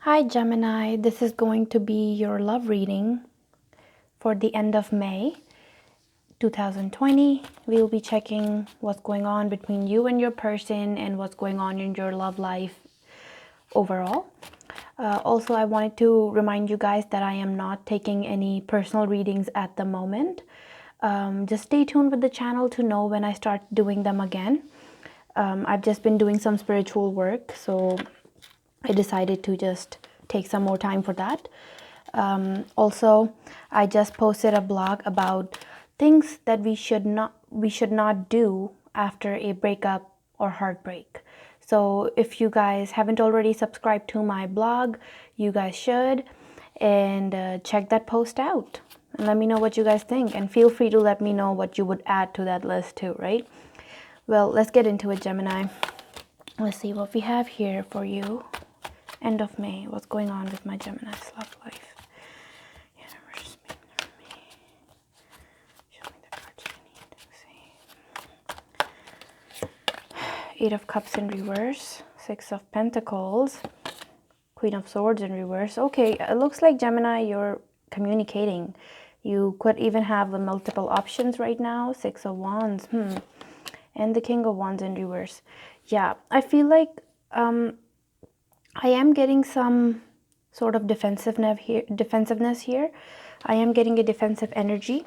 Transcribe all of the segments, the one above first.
Hi Gemini, this is going to be your love reading for the end of May 2020. We'll be checking what's going on between you and your person and what's going on in your love life overall. Also, I wanted to remind you guys that I am not taking any personal readings at the moment. Just stay tuned with the channel to know when I start doing them again. I've just been doing some spiritual work, so I decided to just take some more time for that. Also, I just posted a blog about things that we should not do after a breakup or heartbreak. So if you guys haven't already subscribed to my blog, you guys should, and check that post out and let me know what you guys think, and feel free to let me know what you would add to that list too, right? Well, let's get into it, Gemini. Let's see what we have here for you. End of May. What's going on with my Gemini's love life? Universe, speak through me. Show me the cards I need to see. 8 of Cups in reverse. 6 of Pentacles. Queen of Swords in reverse. Okay, it looks like Gemini, you're communicating. You could even have the multiple options right now. 6 of Wands. And the King of Wands in reverse. Yeah, I feel like I am getting some sort of defensiveness here. I am getting a defensive energy,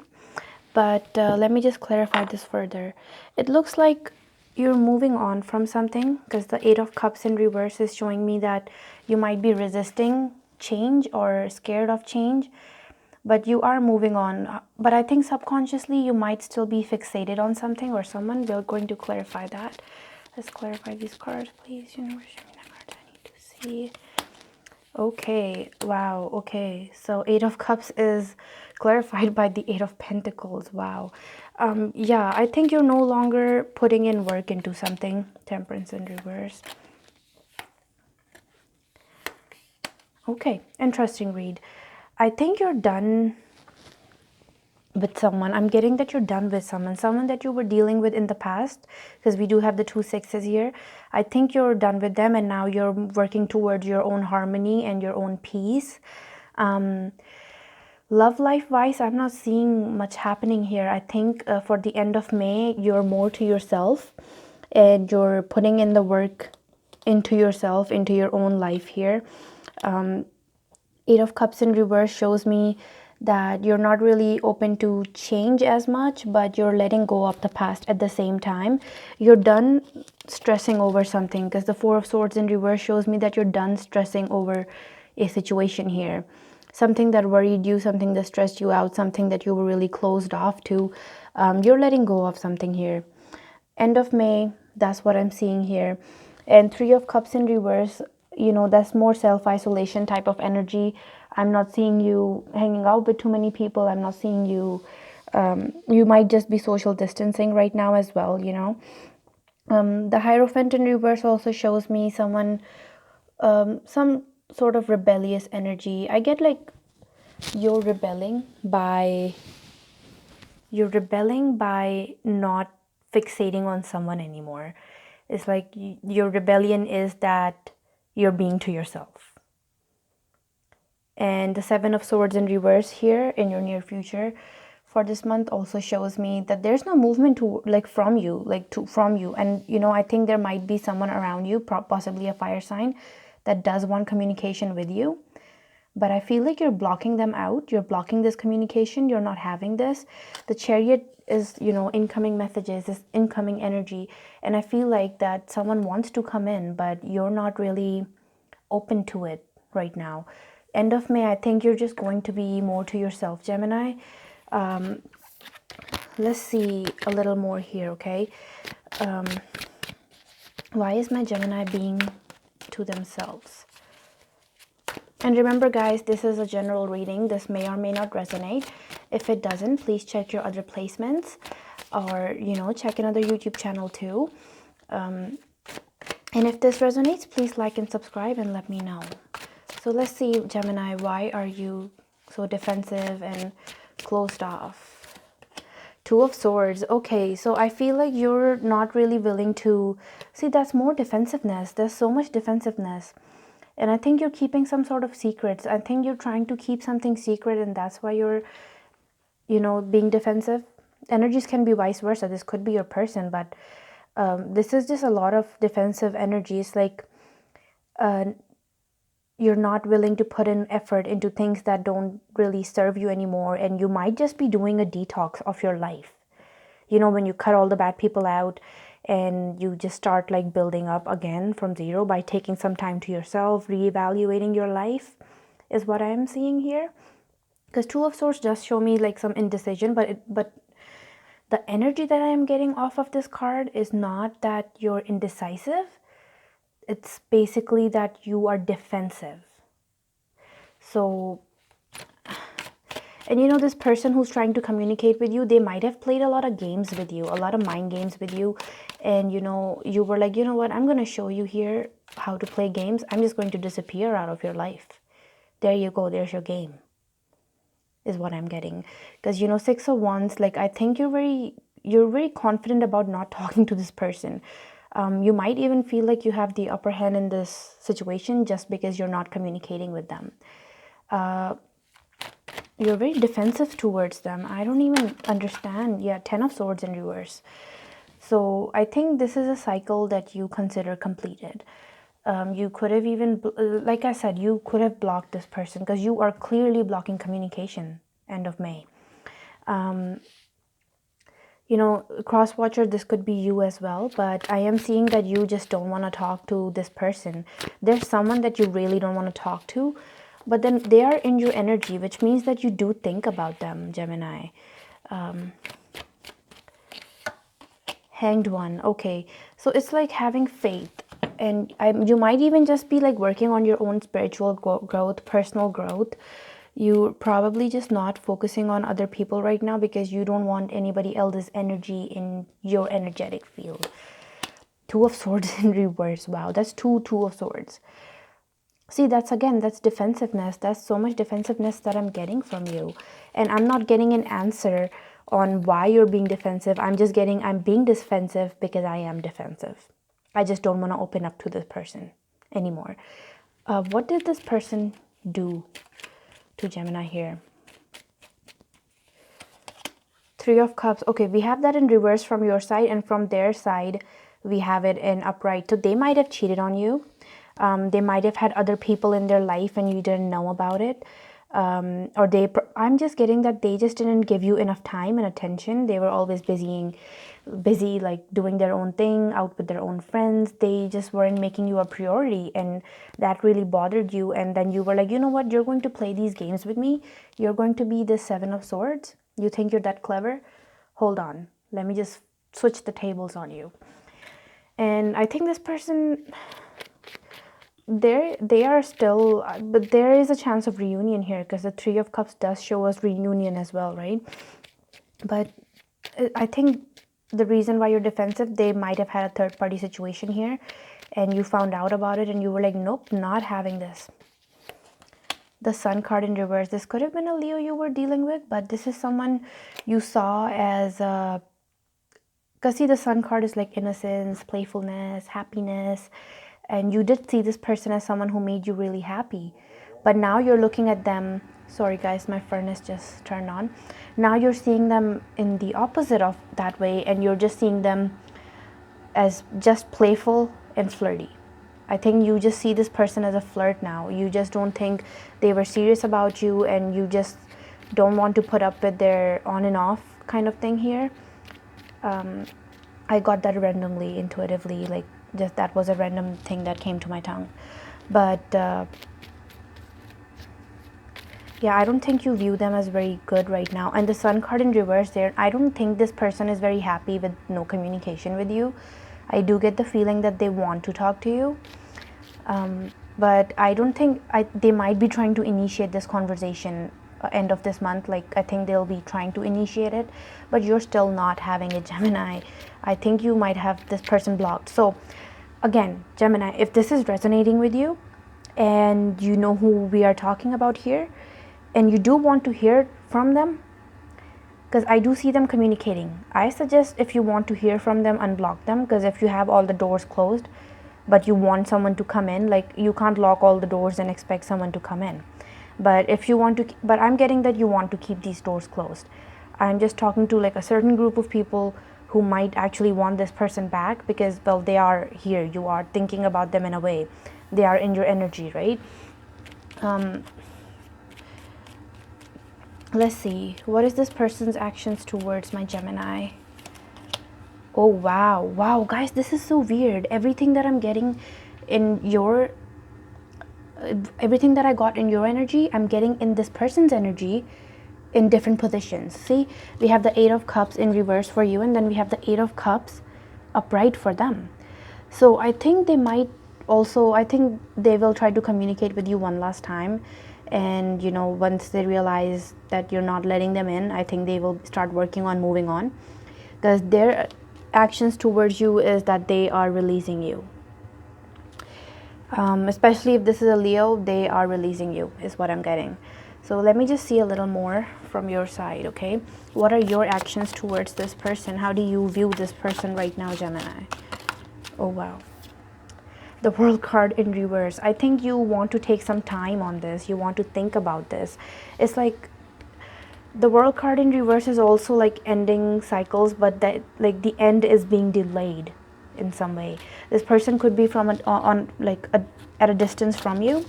but let me just clarify this further. It looks like you're moving on from something, because the 8 of Cups in reverse is showing me that you might be resisting change or scared of change, but you are moving on. But I think subconsciously you might still be fixated on something or someone. We're going to clarify that. Let's clarify these cards, please. Universe, show me the cards I need to see. Okay, wow, okay. So 8 of Cups is clarified by the 8 of Pentacles. Wow. Yeah, I think you're no longer putting in work into something. Temperance in reverse. Okay, interesting read. I think you're done with someone. I'm getting that you're done with someone that you were dealing with in the past, because we do have the 2 sixes here. I think you're done with them, and now you're working towards your own harmony and your own peace. Love life wise, I'm not seeing much happening here. I think for the end of May, you're more to yourself, and you're putting in the work into yourself, into your own life here. 8 of Cups in reverse shows me that you're not really open to change as much, but you're letting go of the past at the same time. You're done stressing over something, because the 4 of Swords in reverse shows me that you're done stressing over a situation here. Something that worried you, something that stressed you out, something that you were really closed off to. You're letting go of something here. End of May, that's what I'm seeing here. And 3 of Cups in reverse, you know, that's more self-isolation type of energy. I'm not seeing you hanging out with too many people. I'm not seeing you, you might just be social distancing right now as well, you know. The Hierophant in reverse also shows me someone, some sort of rebellious energy. I get like you're rebelling by not fixating on someone anymore. It's like your rebellion is that you're being to yourself. And the 7 of Swords in reverse here in your near future for this month also shows me that there's no movement to from you. And you know, I think there might be someone around you, possibly a fire sign, that does want communication with you, but I feel like you're blocking them out. You're blocking this communication. You're not having this. The Chariot is, you know, incoming messages, this incoming energy, and I feel like that someone wants to come in, but you're not really open to it right now. End of May, I think you're just going to be more to yourself, Gemini. Let's see a little more here, okay? Why is my Gemini being to themselves? And remember, guys, this is a general reading. This may or may not resonate. If it doesn't, please check your other placements, or, you know, check another YouTube channel too. And if this resonates, please like and subscribe and let me know. So let's see, Gemini, why are you so defensive and closed off? 2 of Swords. Okay, so I feel like you're not really willing to see. That's more defensiveness. There's so much defensiveness. And I think you're keeping some sort of secrets. I think you're trying to keep something secret, and that's why you're, being defensive. Energies can be vice versa. This could be your person, but this is just a lot of defensive energies. Like, you're not willing to put in effort into things that don't really serve you anymore, and you might just be doing a detox of your life. When you cut all the bad people out and you just start like building up again from zero by taking some time to yourself, reevaluating your life, is what I am seeing here. Because Two of Swords does show me like some indecision, but the energy that I am getting off of this card is not that you're indecisive. It's basically that you are defensive. So, and this person who's trying to communicate with you, they might have played a lot of games with you, a lot of mind games with you. And, you were like, you know what, I'm going to show you here how to play games. I'm just going to disappear out of your life. There you go. There's your game, is what I'm getting. Because, Six of Wands, like, I think you're very confident about not talking to this person. You might even feel like you have the upper hand in this situation just because you're not communicating with them. You're very defensive towards them. I don't even understand. Yeah, Ten of Swords in reverse. So I think this is a cycle that you consider completed. You could have even, like I said, you could have blocked this person because you are clearly blocking communication end of May. Cross watcher, this could be you as well, but I am seeing that you just don't want to talk to this person. There's someone that you really don't want to talk to, but then they are in your energy, which means that you do think about them, Gemini. Hanged One. Okay, so it's like having faith, and you might even just be like working on your own spiritual growth, personal growth. You're probably just not focusing on other people right now because you don't want anybody else's energy in your energetic field. Two of Swords in reverse. Wow, that's two of Swords. See, that's defensiveness. That's so much defensiveness that I'm getting from you. And I'm not getting an answer on why you're being defensive. I'm being defensive because I am defensive. I just don't want to open up to this person anymore. What did this person do to Gemini here? Three of Cups. Okay, we have that in reverse from your side, and from their side we have it in upright. So they might have cheated on you. They might have had other people in their life and you didn't know about it. I'm just getting that they just didn't give you enough time and attention. They were always busy like doing their own thing, out with their own friends. They just weren't making you a priority, and that really bothered you. And then you were like, you know what, you're going to play these games with me. You're going to be the Seven of Swords. You think you're that clever? Hold on, let me just switch the tables on you. And I think this person, they are still, but there is a chance of reunion here because the Three of Cups does show us reunion as well, right? But I think the reason why you're defensive, they might have had a third party situation here and you found out about it and you were like, nope, not having this. The Sun card in reverse. This could have been a Leo you were dealing with, but this is someone you saw as because see, the Sun card is like innocence, playfulness, happiness, and you did see this person as someone who made you really happy. But now you're looking at them, sorry guys, my furnace just turned on. Now you're seeing them in the opposite of that way, and you're just seeing them as just playful and flirty. I think you just see this person as a flirt now. You just don't think they were serious about you, and you just don't want to put up with their on and off kind of thing here. I got that randomly, intuitively, like just that was a random thing that came to my tongue. But yeah, I don't think you view them as very good right now. And the Sun card in reverse there, I don't think this person is very happy with no communication with you. I do get the feeling that they want to talk to you. But I don't think, they might be trying to initiate this conversation end of this month. Like, I think they'll be trying to initiate it, but you're still not having it, Gemini. I think you might have this person blocked. So again, Gemini, if this is resonating with you and you know who we are talking about here, and you do want to hear from them, because I do see them communicating, I suggest if you want to hear from them, unblock them, because if you have all the doors closed, but you want someone to come in. Like, you can't lock all the doors and expect someone to come in. But if you want to, but I'm getting that you want to keep these doors closed. I'm just talking to like a certain group of people who might actually want this person back, because, well, they are here. You are thinking about them in a way. They are in your energy, right? Let's see. What is this person's actions towards my Gemini? Oh, wow. Wow, guys, this is so weird. Everything that I'm getting in your everything that I got in your energy, I'm getting in this person's energy in different positions. See, we have the 8 of Cups in reverse for you, and then we have the 8 of Cups upright for them. So I think they might also, I think they will try to communicate with you one last time. And, you know, once they realize that you're not letting them in, I think they will start working on moving on. Because their actions towards you is that they are releasing you. Especially if this is a Leo, they are releasing you, is what I'm getting. So let me just see a little more from your side, okay? What are your actions towards this person? How do you view this person right now, Gemini? Oh, wow. The World card in reverse. I think you want to take some time on this. You want to think about this. It's like the World card in reverse is also like ending cycles, but that, like, the end is being delayed in some way. This person could be from at a distance from you,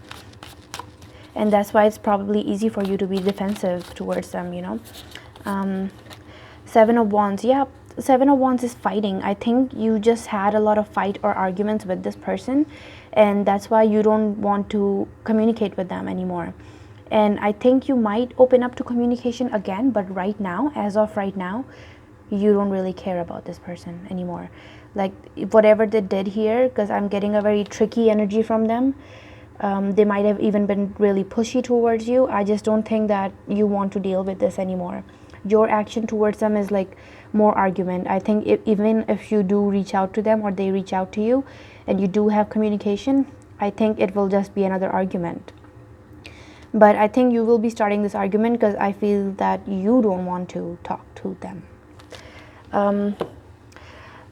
and that's why it's probably easy for you to be defensive towards them, you know. 7 of Wands. Yeah, 7 of Wands is fighting. I think you just had a lot of fight or arguments with this person, and that's why you don't want to communicate with them anymore. And I think you might open up to communication again, but right now, as of right now, you don't really care about this person anymore. Like, whatever they did here, because I'm getting a very tricky energy from them. They might have even been really pushy towards you. I just don't think that you want to deal with this anymore. Your action towards them is like more argument. I think even if you do reach out to them, or they reach out to you, and you do have communication, I think it will just be another argument. But I think you will be starting this argument because I feel that you don't want to talk to them.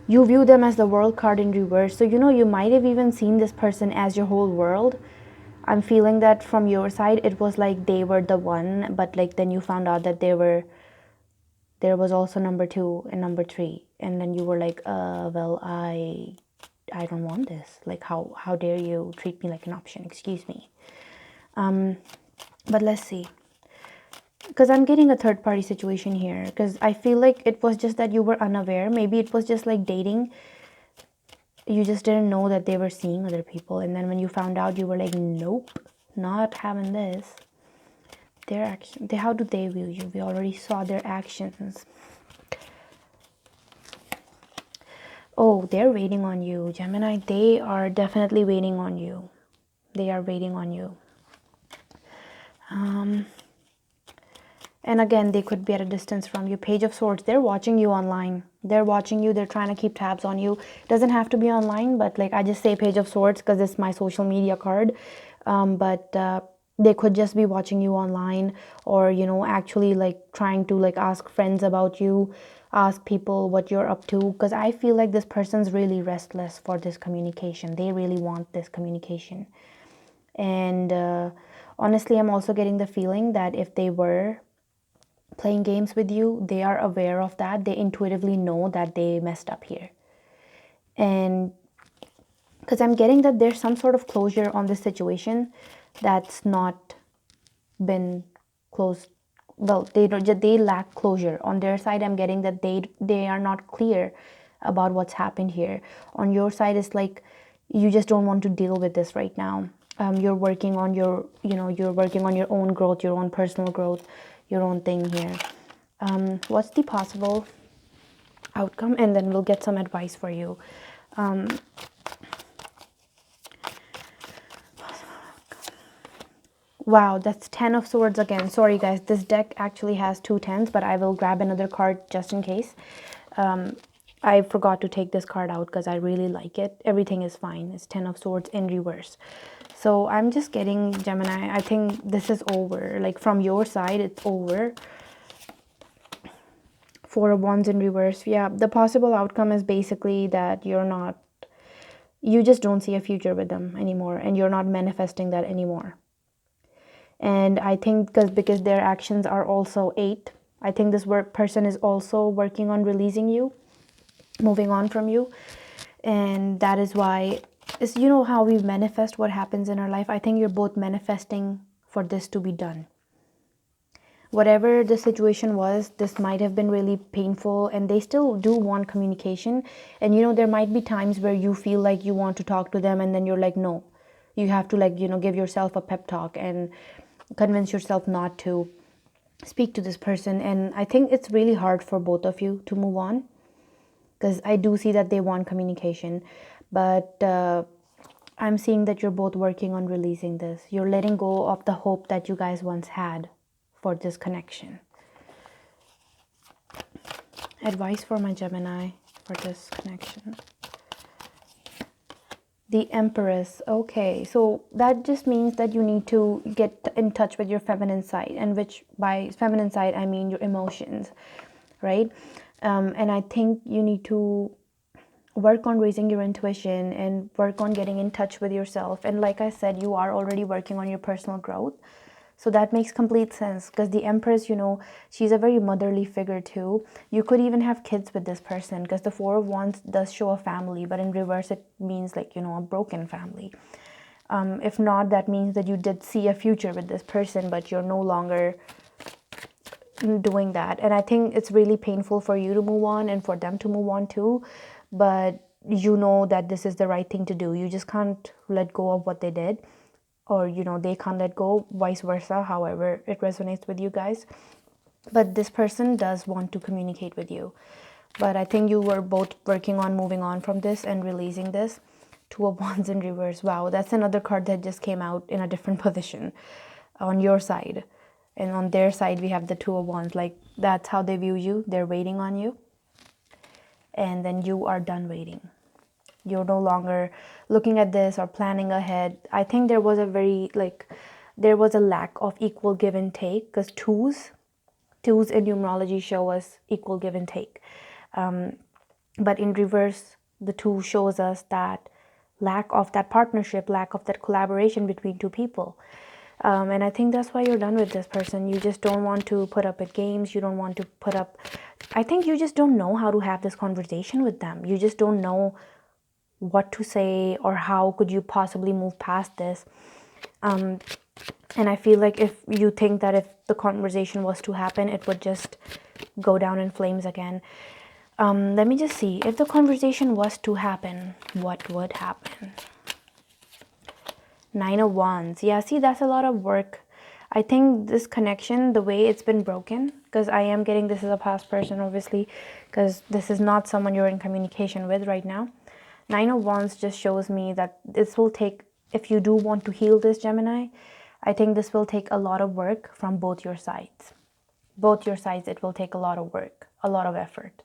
You view them as the World card in reverse. So, you know, you might have even seen this person as your whole world. I'm feeling that from your side, it was like they were the one, but like then you found out that there was also number 2 and number 3. And then you were like, well, I don't want this. Like, how dare you treat me like an option? Excuse me. But let's see. Because I'm getting a third party situation here. Because I feel like it was just that you were unaware. Maybe it was just like dating. You just didn't know that they were seeing other people. And then when you found out, you were like, nope, not having this. Their action, how do they view you? We already saw their actions. Oh, they're waiting on you, Gemini. They are definitely waiting on you. They are waiting on you. And again, they could be at a distance from you. Page of Swords. They're watching you online. They're watching you. They're trying to keep tabs on you. Doesn't have to be online, but like I just say Page of Swords because it's my social media card. But they could just be watching you online, or, you know, actually like trying to like ask friends about you, ask people what you're up to, because I feel like this person's really restless for this communication. They really want this communication. And honestly, I'm also getting the feeling that if they were playing games with you, they are aware of that. They intuitively know that they messed up here. And because I'm getting that there's some sort of closure on this situation that's not been closed. Well, they lack closure on their side. I'm getting that they are not clear about what's happened here. On your side, it's like you just don't want to deal with this right now. You're working on your, you're working on your own growth, your own personal growth, your own thing here. What's the possible outcome? And then we'll get some advice for you. Wow, that's 10 of Swords again. Sorry, guys. This deck actually has 2 10s, but I will grab another card just in case. I forgot to take this card out because I really like it. Everything is fine. It's 10 of Swords in reverse. So I'm just getting, Gemini, I think this is over. Like, from your side, it's over. 4 of Wands in reverse. Yeah, the possible outcome is basically that you're not You just don't see a future with them anymore, and you're not manifesting that anymore. And I think because their actions are also 8, I think this person is also working on releasing you, moving on from you. And that is why, is how we manifest what happens in our life. I think you're both manifesting for this to be done. Whatever the situation was, this might have been really painful, and they still do want communication. And there might be times where you feel like you want to talk to them, and then you're like, no. You have to give yourself a pep talk and convince yourself not to speak to this person. And I think it's really hard for both of you to move on, because I do see that they want communication, but I'm seeing that you're both working on releasing this. You're letting go of the hope that you guys once had for this connection. Advice for my Gemini for this connection. The Empress. Okay, so that just means that you need to get in touch with your feminine side, and which by feminine side I mean your emotions, right? And I think you need to work on raising your intuition and work on getting in touch with yourself. And like I said, you are already working on your personal growth. So that makes complete sense, because the Empress, she's a very motherly figure too. You could even have kids with this person, because the Four of Wands does show a family, but in reverse it means like, a broken family. If not, that means that you did see a future with this person, but you're no longer doing that. And I think it's really painful for you to move on and for them to move on too, but you know that this is the right thing to do. You just can't let go of what they did, or they can't let go, vice versa, however it resonates with you guys. But this person does want to communicate with you, but I think you were both working on moving on from this and releasing this. Two of Wands in reverse. Wow, that's another card that just came out in a different position on your side. And on their side, we have the Two of Wands. Like, that's how they view you. They're waiting on you. And then you are done waiting. You're no longer looking at this or planning ahead. I think there was a lack of equal give and take, because twos in numerology show us equal give and take. But in reverse, the 2 shows us that lack of that partnership, lack of that collaboration between two people. And I think that's why you're done with this person. You just don't want to put up with games. You don't want to put up... I think you just don't know how to have this conversation with them. You just don't know what to say, or how could you possibly move past this. And I feel like if you think that if the conversation was to happen, it would just go down in flames again. Let me just see. If the conversation was to happen, what would happen? 9 of Wands. Yeah, see, that's a lot of work. I think this connection, the way it's been broken, because I am getting this as a past person, obviously, because this is not someone you're in communication with right now. 9 of Wands just shows me that this will take, if you do want to heal this, Gemini, I think this will take a lot of work from both your sides. Both your sides, it will take a lot of work, a lot of effort.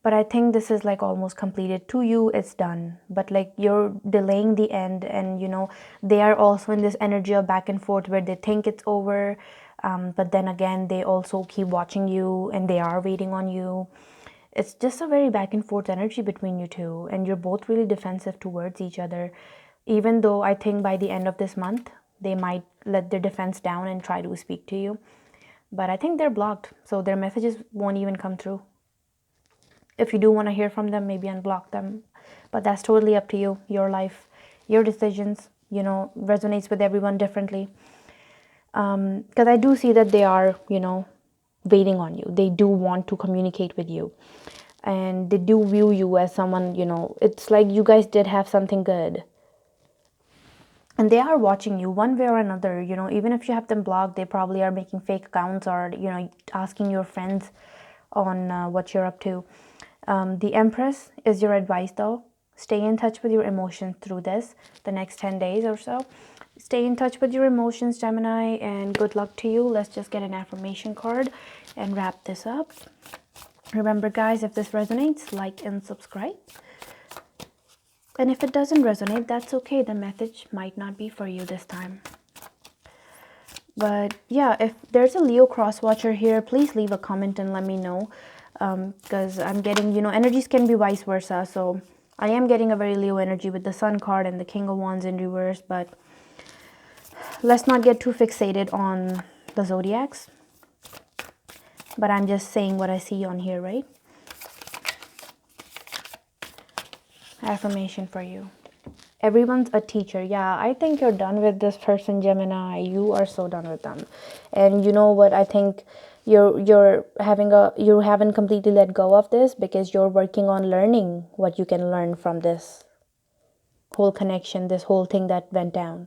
But I think this is like almost completed. To you, it's done. But like you're delaying the end, and they are also in this energy of back and forth where they think it's over. But then again, they also keep watching you and they are waiting on you. It's just a very back and forth energy between you two. And you're both really defensive towards each other. Even though I think by the end of this month, they might let their defense down and try to speak to you. But I think they're blocked. So their messages won't even come through. If you do want to hear from them, maybe unblock them. But that's totally up to you, your life, your decisions, resonates with everyone differently. Because I do see that they are, waiting on you. They do want to communicate with you. And they do view you as someone, it's like you guys did have something good. And they are watching you one way or another, even if you have them blocked, they probably are making fake accounts or, asking your friends on what you're up to. The Empress is your advice though. Stay in touch with your emotions through this, the next 10 days or so. Stay in touch with your emotions, Gemini, and good luck to you. Let's just get an affirmation card and wrap this up. Remember, guys, if this resonates, like and subscribe. And if it doesn't resonate, that's okay. The message might not be for you this time. But yeah, if there's a Leo cross watcher here, please leave a comment and let me know. because I'm getting, energies can be vice versa. So I am getting a very Leo energy with the Sun card and the King of Wands in reverse, but let's not get too fixated on the zodiacs. But I'm just saying what I see on here, right? Affirmation for you. Everyone's a teacher. Yeah, I think you're done with this person, Gemini. You are so done with them. And you know what? I think you haven't completely let go of this because you're working on learning what you can learn from this whole connection, this whole thing that went down.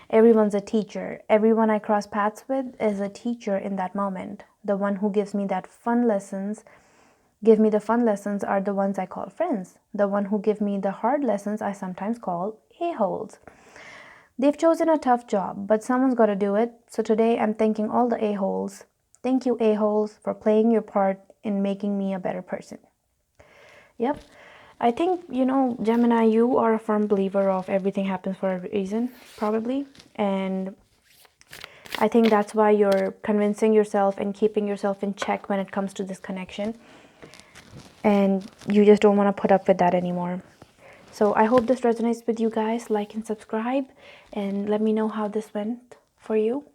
Everyone's a teacher. Everyone I cross paths with is a teacher in that moment. The one who gives me that fun lessons, give me the fun lessons are the ones I call friends. The one who give me the hard lessons I sometimes call a-holes. They've chosen a tough job, but someone's got to do it. So today I'm thanking all the a-holes. Thank you, a-holes, for playing your part in making me a better person. Yep. I think, Gemini, you are a firm believer of everything happens for a reason, probably. And I think that's why you're convincing yourself and keeping yourself in check when it comes to this connection. And you just don't want to put up with that anymore. So I hope this resonates with you guys. Like and subscribe and let me know how this went for you.